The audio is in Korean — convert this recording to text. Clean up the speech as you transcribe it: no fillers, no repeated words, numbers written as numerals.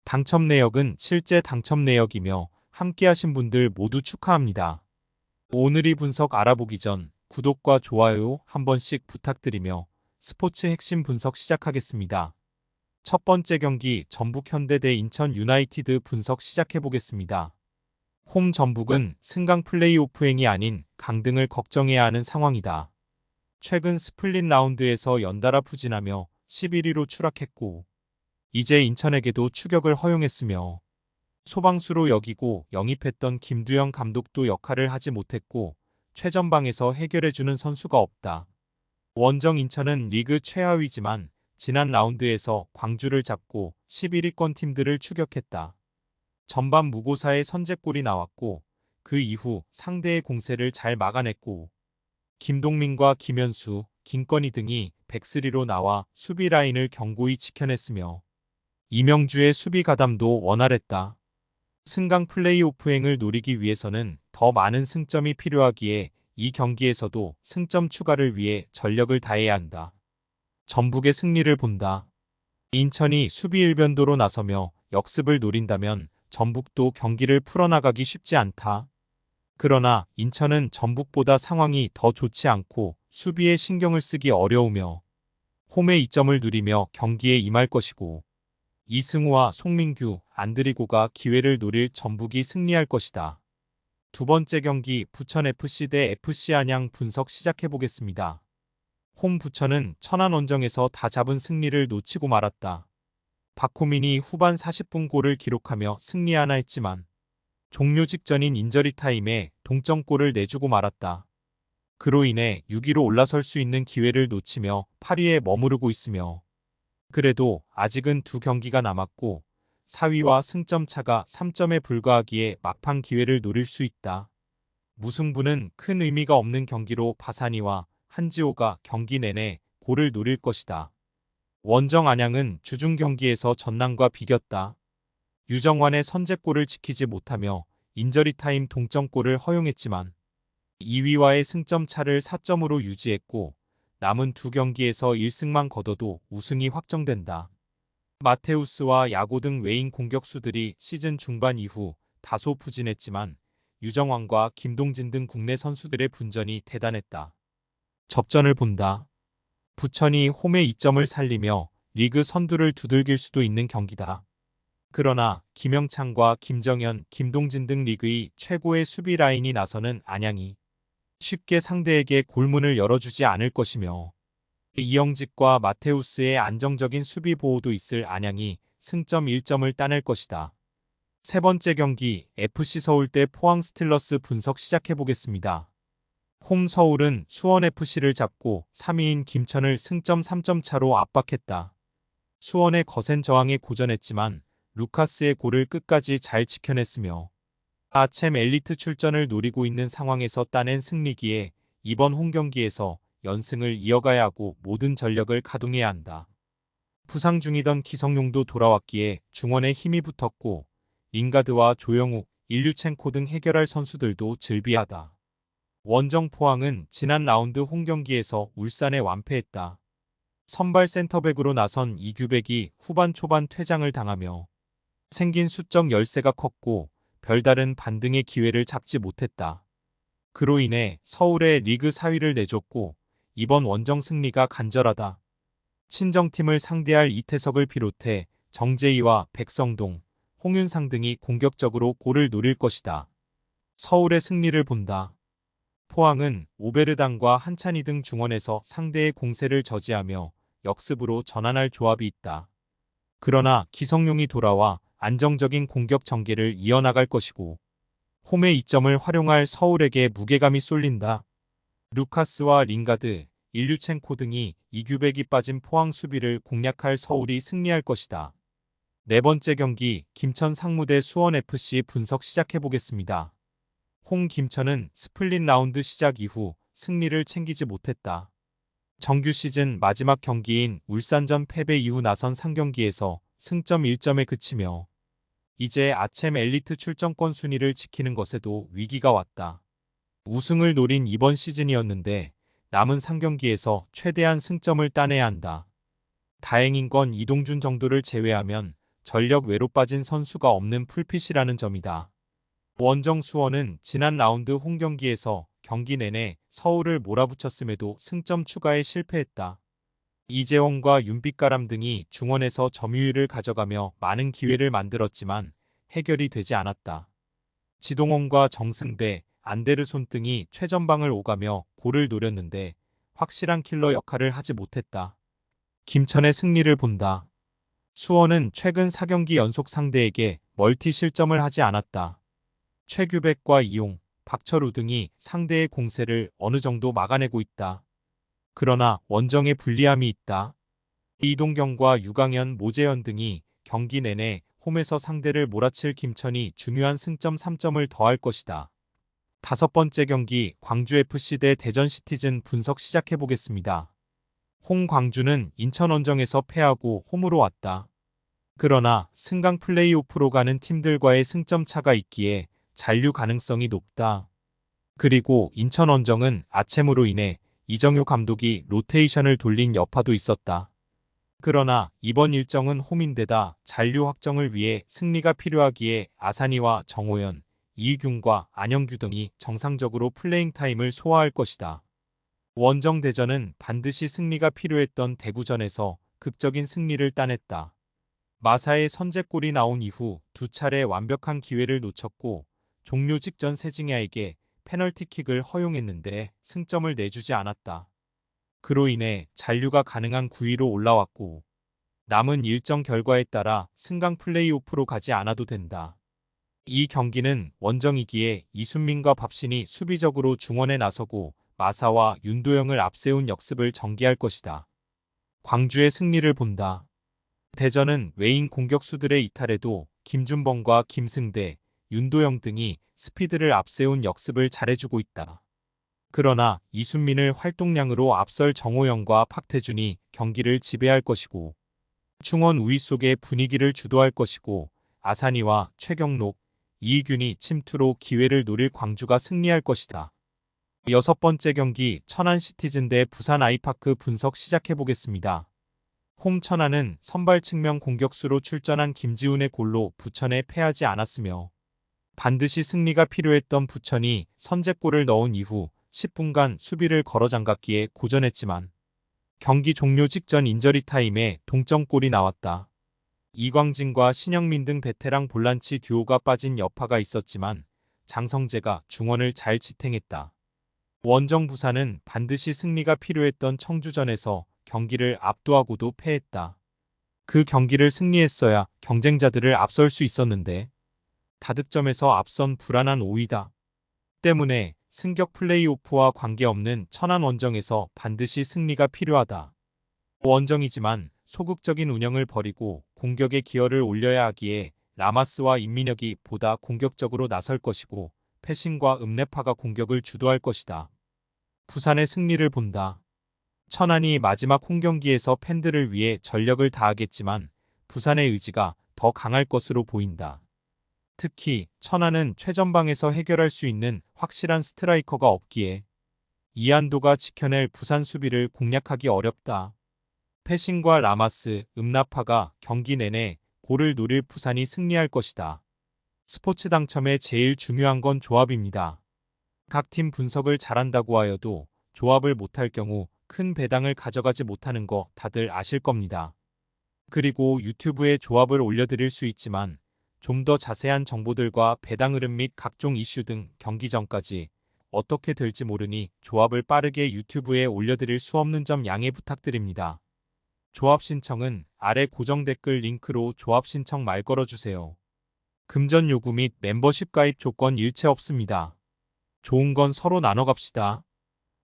당첨 내역은 실제 당첨 내역이며 함께하신 분들 모두 축하합니다. 오늘의 분석 알아보기 전 구독과 좋아요 한 번씩 부탁드리며 스포츠 핵심 분석 시작하겠습니다. 첫 번째 경기 전북 현대 대 인천 유나이티드 분석 시작해보겠습니다. 홈 전북은 승강 플레이오프행이 아닌 강등을 걱정해야 하는 상황이다. 최근 스플릿 라운드에서 연달아 부진하며 11위로 추락했고 이제 인천에게도 추격을 허용했으며 소방수로 여기고 영입했던 김두영 감독도 역할을 하지 못했고 최전방에서 해결해주는 선수가 없다. 원정 인천은 리그 최하위지만 지난 라운드에서 광주를 잡고 11위권 팀들을 추격했다. 전반 무고사의 선제골이 나왔고 그 이후 상대의 공세를 잘 막아냈고 김동민과 김현수, 김건희 등이 백스리로 나와 수비 라인을 견고히 지켜냈으며 이명주의 수비 가담도 원활했다. 승강 플레이오프행을 노리기 위해서는 더 많은 승점이 필요하기에 이 경기에서도 승점 추가를 위해 전력을 다해야 한다. 전북의 승리를 본다. 인천이 수비 일변도로 나서며 역습을 노린다면 전북도 경기를 풀어나가기 쉽지 않다. 그러나 인천은 전북보다 상황이 더 좋지 않고 수비에 신경을 쓰기 어려우며 홈의 이점을 누리며 경기에 임할 것이고 이승우와 송민규, 안드리고가 기회를 노릴 전북이 승리할 것이다. 두 번째 경기 부천FC 대 FC 안양 분석 시작해보겠습니다. 홈 부천은 천안원정에서 다 잡은 승리를 놓치고 말았다. 박호민이 후반 40분 골을 기록하며 승리하나 했지만 종료 직전인 인저리 타임에 동점골을 내주고 말았다. 그로 인해 6위로 올라설 수 있는 기회를 놓치며 8위에 머무르고 있으며 그래도 아직은 두 경기가 남았고 4위와 승점 차가 3점에 불과하기에 막판 기회를 노릴 수 있다. 무승부는 큰 의미가 없는 경기로 바사니와 한지호가 경기 내내 골을 노릴 것이다. 원정 안양은 주중 경기에서 전남과 비겼다. 유정환의 선제골을 지키지 못하며 인저리 타임 동점골을 허용했지만 2위와의 승점 차를 4점으로 유지했고 남은 두 경기에서 1승만 거둬도 우승이 확정된다. 마테우스와 야고 등 외인 공격수들이 시즌 중반 이후 다소 부진했지만 유정환과 김동진 등 국내 선수들의 분전이 대단했다. 접전을 본다. 부천이 홈의 이점을 살리며 리그 선두를 두들길 수도 있는 경기다. 그러나 김영창과 김정현, 김동진 등 리그의 최고의 수비 라인이 나서는 안양이 쉽게 상대에게 골문을 열어주지 않을 것이며 이영직과 마테우스의 안정적인 수비 보호도 있을 안양이 승점 1점을 따낼 것이다. 세 번째 경기 FC 서울 대 포항 스틸러스 분석 시작해보겠습니다. 홈 서울은 수원FC를 잡고 3위인 김천을 승점 3점 차로 압박했다. 수원의 거센 저항에 고전했지만 루카스의 골을 끝까지 잘 지켜냈으며 아챔 엘리트 출전을 노리고 있는 상황에서 따낸 승리기에 이번 홈경기에서 연승을 이어가야 하고 모든 전력을 가동해야 한다. 부상 중이던 기성용도 돌아왔기에 중원에 힘이 붙었고 링가드와 조영욱, 일류첸코 등 해결할 선수들도 즐비하다. 원정 포항은 지난 라운드 홈경기에서 울산에 완패했다. 선발 센터백으로 나선 이규백이 후반 초반 퇴장을 당하며 생긴 수적 열세가 컸고 별다른 반등의 기회를 잡지 못했다. 그로 인해 서울에 리그 4위를 내줬고 이번 원정 승리가 간절하다. 친정팀을 상대할 이태석을 비롯해 정재희와 백성동, 홍윤상 등이 공격적으로 골을 노릴 것이다. 서울의 승리를 본다. 포항은 오베르단과 한찬희 등 중원에서 상대의 공세를 저지하며 역습으로 전환할 조합이 있다. 그러나 기성용이 돌아와 안정적인 공격 전개를 이어나갈 것이고 홈의 이점을 활용할 서울에게 무게감이 쏠린다. 루카스와 링가드, 일류첸코 등이 이규백이 빠진 포항 수비를 공략할 서울이 승리할 것이다. 네 번째 경기 김천 상무대 수원FC 분석 시작해보겠습니다. 홍 김천은 스플릿 라운드 시작 이후 승리를 챙기지 못했다. 정규 시즌 마지막 경기인 울산전 패배 이후 나선 3경기에서 승점 1점에 그치며 이제 아챔 엘리트 출전권 순위를 지키는 것에도 위기가 왔다. 우승을 노린 이번 시즌이었는데 남은 3경기에서 최대한 승점을 따내야 한다. 다행인 건 이동준 정도를 제외하면 전력 외로 빠진 선수가 없는 풀핏이라는 점이다. 원정 수원은 지난 라운드 홈 경기에서 경기 내내 서울을 몰아붙였음에도 승점 추가에 실패했다. 이재원과 윤빛가람 등이 중원에서 점유율을 가져가며 많은 기회를 만들었지만 해결이 되지 않았다. 지동원과 정승배, 안데르손 등이 최전방을 오가며 골을 노렸는데 확실한 킬러 역할을 하지 못했다. 김천의 승리를 본다. 수원은 최근 4경기 연속 상대에게 멀티 실점을 하지 않았다. 최규백과 이용, 박철우 등이 상대의 공세를 어느 정도 막아내고 있다. 그러나 원정에 불리함이 있다. 이동경과 유강현, 모재현 등이 경기 내내 홈에서 상대를 몰아칠 김천이 중요한 승점 3점을 더할 것이다. 다섯 번째 경기 광주FC 대 대전시티즌 분석 시작해보겠습니다. 홈 광주는 인천 원정에서 패하고 홈으로 왔다. 그러나 승강 플레이오프로 가는 팀들과의 승점 차가 있기에 잔류 가능성이 높다. 그리고 인천 원정은 아챔으로 인해 이정효 감독이 로테이션을 돌린 여파도 있었다. 그러나 이번 일정은 홈인데다 잔류 확정을 위해 승리가 필요하기에 아산이와 정호연, 이규균과 안영규 등이 정상적으로 플레잉 타임을 소화할 것이다. 원정 대전은 반드시 승리가 필요했던 대구전에서 극적인 승리를 따냈다. 마사의 선제골이 나온 이후 두 차례 완벽한 기회를 놓쳤고 종료 직전 세징야에게 페널티킥을 허용했는데 승점을 내주지 않았다. 그로 인해 잔류가 가능한 9위로 올라왔고 남은 일정 결과에 따라 승강 플레이오프로 가지 않아도 된다. 이 경기는 원정이기에 이순민과 밥신이 수비적으로 중원에 나서고 마사와 윤도영을 앞세운 역습을 전개할 것이다. 광주의 승리를 본다. 대전은 외인 공격수들의 이탈에도 김준범과 김승대, 윤도영 등이 스피드를 앞세운 역습을 잘해주고 있다. 그러나 이순민을 활동량으로 앞설 정호영과 박태준이 경기를 지배할 것이고 중원 우위 속의 분위기를 주도할 것이고 아산이와 최경록, 이익균이 침투로 기회를 노릴 광주가 승리할 것이다. 여섯 번째 경기 천안시티즌 대 부산 아이파크 분석 시작해보겠습니다. 홈 천안은 선발 측면 공격수로 출전한 김지훈의 골로 부천에 패하지 않았으며 반드시 승리가 필요했던 부천이 선제골을 넣은 이후 10분간 수비를 걸어 잠갔기에 고전했지만 경기 종료 직전 인저리 타임에 동점골이 나왔다. 이광진과 신영민 등 베테랑 볼란치 듀오가 빠진 여파가 있었지만 장성재가 중원을 잘 지탱했다. 원정 부산은 반드시 승리가 필요했던 청주전에서 경기를 압도하고도 패했다. 그 경기를 승리했어야 경쟁자들을 앞설 수 있었는데 다득점에서 앞선 불안한 5위다. 때문에 승격 플레이오프와 관계없는 천안 원정에서 반드시 승리가 필요하다. 원정이지만 소극적인 운영을 버리고 공격의 기여를 올려야 하기에 라마스와 임민혁이 보다 공격적으로 나설 것이고 패싱과 음레파가 공격을 주도할 것이다. 부산의 승리를 본다. 천안이 마지막 홈경기에서 팬들을 위해 전력을 다하겠지만 부산의 의지가 더 강할 것으로 보인다. 특히 천안은 최전방에서 해결할 수 있는 확실한 스트라이커가 없기에 이한도가 지켜낼 부산 수비를 공략하기 어렵다. 패싱과 라마스, 음나파가 경기 내내 골을 노릴 부산이 승리할 것이다. 스포츠 당첨에 제일 중요한 건 조합입니다. 각 팀 분석을 잘한다고 하여도 조합을 못할 경우 큰 배당을 가져가지 못하는 거 다들 아실 겁니다. 그리고 유튜브에 조합을 올려드릴 수 있지만 좀 더 자세한 정보들과 배당 흐름 및 각종 이슈 등 경기 전까지 어떻게 될지 모르니 조합을 빠르게 유튜브에 올려드릴 수 없는 점 양해 부탁드립니다. 조합 신청은 아래 고정 댓글 링크로 조합 신청 말 걸어주세요. 금전 요구 및 멤버십 가입 조건 일체 없습니다. 좋은 건 서로 나눠 갑시다.